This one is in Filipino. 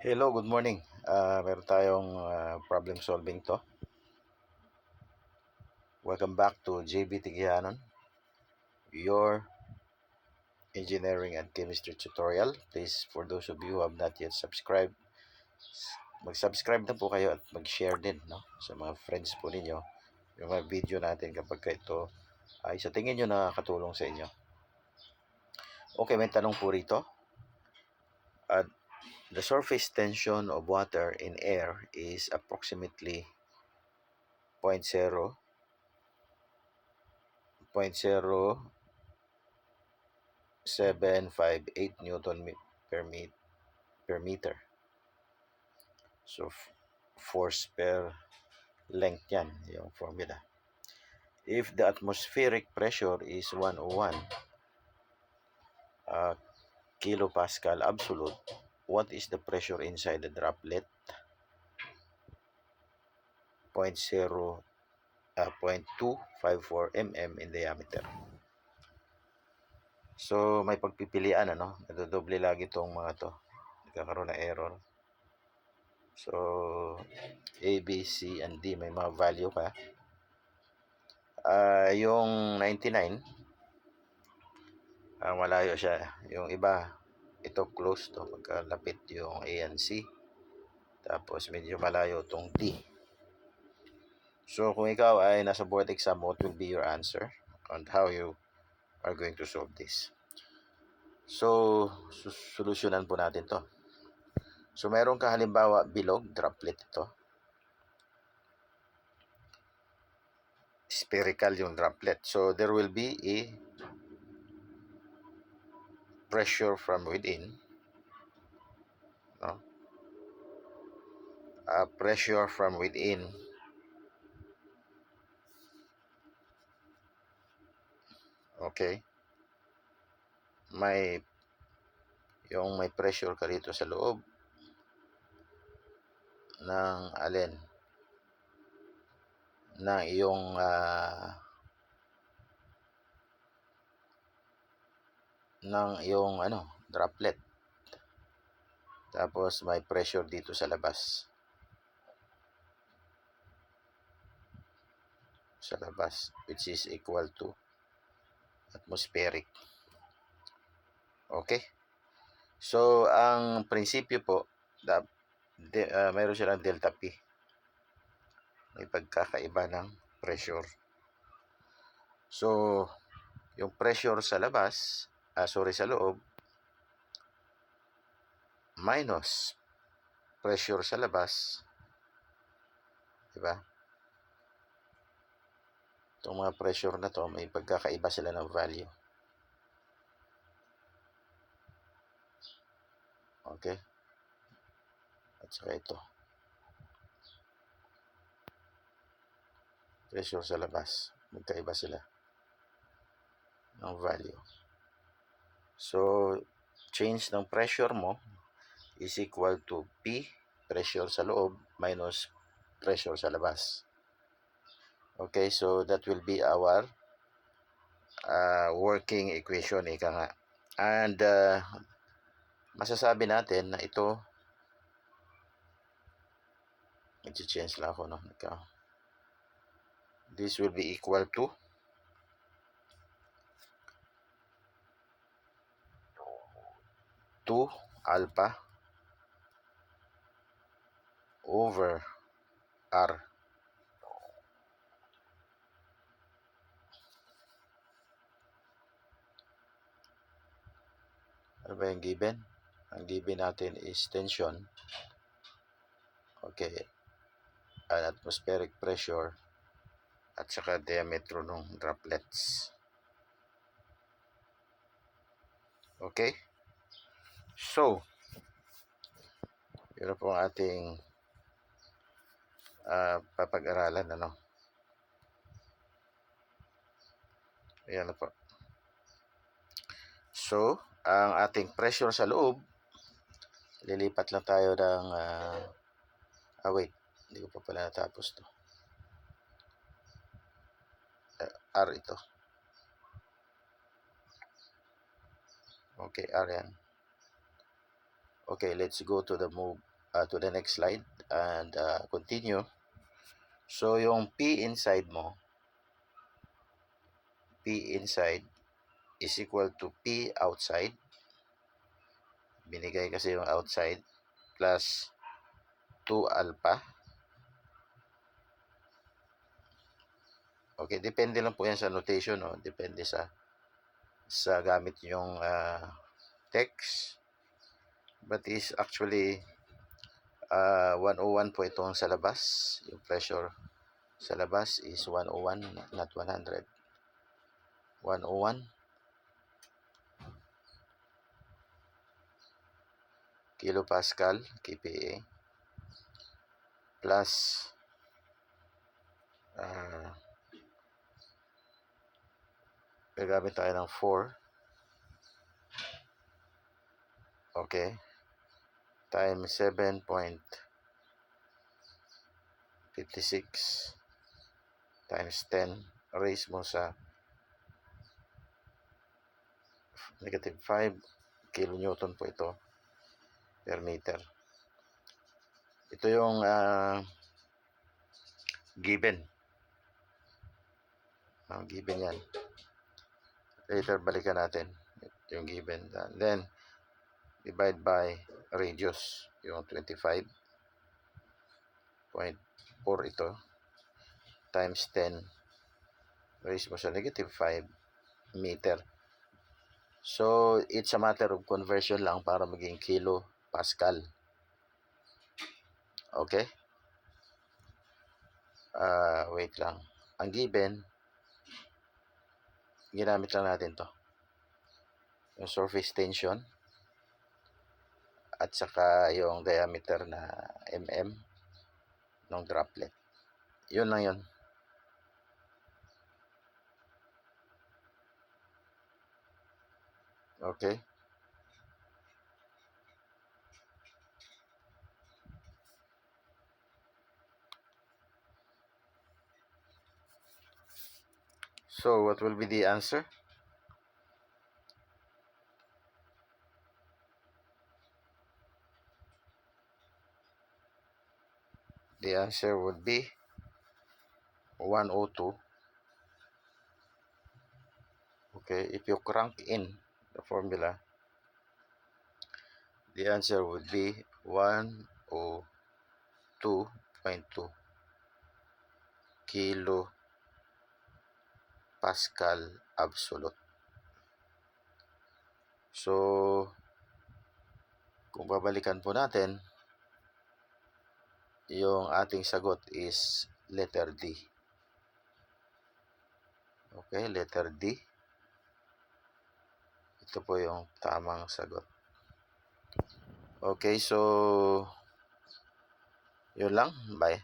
Hello, good morning. Meron tayong problem solving to. Welcome back to JB Tigianon, your engineering and chemistry tutorial. Please, for those of you who have not yet subscribed, mag-subscribe na po kayo at mag-share din, no, sa mga friends po ninyo yung mga video natin kapag ito ay sa tingin nyo nakakatulong sa inyo. Okay, may tanong po rito. The surface tension of water in air is approximately 0.0 758 Newton per meter. So, force per length yan, yung formula. If the atmospheric pressure is 101 kilopascal absolute, what is the pressure inside the droplet? 0.254 mm in diameter. So, may pagpipilian, nadodoble lagi itong mga to. Nagkakaroon ng error. So, A, B, C, and D, may mga value ka. Yung 99, malayo siya. Yung iba, ito close to, magkalapit yung A and C. Tapos, medyo malayo itong D. So, kung ikaw ay nasa board exam, what will be your answer on how you are going to solve this? So, solusyonan po natin to. So, meron ka halimbawa bilog, droplet ito. Spherical yung droplet. So, there will be a pressure from within. No? Pressure from within. Okay. May pressure ka rito sa loob ng alin? Na iyong droplet. Tapos may pressure dito sa labas. Which is equal to atmospheric. Okay? So, ang prinsipyo po, mayroon silang delta P. May pagkakaiba ng pressure. So, yung pressure sa labas, sa loob, minus pressure sa labas, diba? Itong mga pressure na to, may pagkakaiba sila ng value. Okay? At saka ito. Pressure sa labas, magkaiba sila ng value. So, change ng pressure mo is equal to P, pressure sa loob, minus pressure sa labas. Okay, so that will be our working equation, ika nga. And masasabi natin na ito, mag-change lang ako, no? This will be equal to alpha over R. Ano ba yung given? Ang given natin is tension. Okay. An atmospheric pressure at saka diameter ng droplets. Okay? So, yun po ang ating papag-aralan, Ayan na po. So, ang ating pressure sa loob, lilipat lang tayo ng wait, hindi ko pa pala natapos to. R ito. Okay, R yan. Okay, let's go to the next slide and continue. So yung P inside mo, P inside is equal to P outside. Binigay kasi yung outside plus 2 alpha. Okay, depende lang po yan sa notation, no? Depende sa gamit yung text. But is actually 101 po itong sa labas. Yung pressure sa labas is 101, not 100. 101 kilopascal kPa plus gagamit tayo ng 4, okay, times 7.56 times 10 raise mo sa negative 5 kilonewton po ito per meter. Ito yung given. Given yan. Later balikan natin yung given. And then divide by radius, yung 25.4 ito times 10 raise mo sa negative 5 meter. So it's a matter of conversion lang para maging kilo pascal. Okay, wait lang. Ang given, ginamit lang natin to, yung surface tension at saka yung diameter na mm ng droplet. Yun lang yun. Okay, so what will be the answer? The answer would be 102. Okay, if you crank in the formula, the answer would be 102.2 kilo pascal absolute. So kung babalikan po natin, yung ating sagot is letter D. Okay, letter D. Ito po yung tamang sagot. Okay, so yun lang. Bye.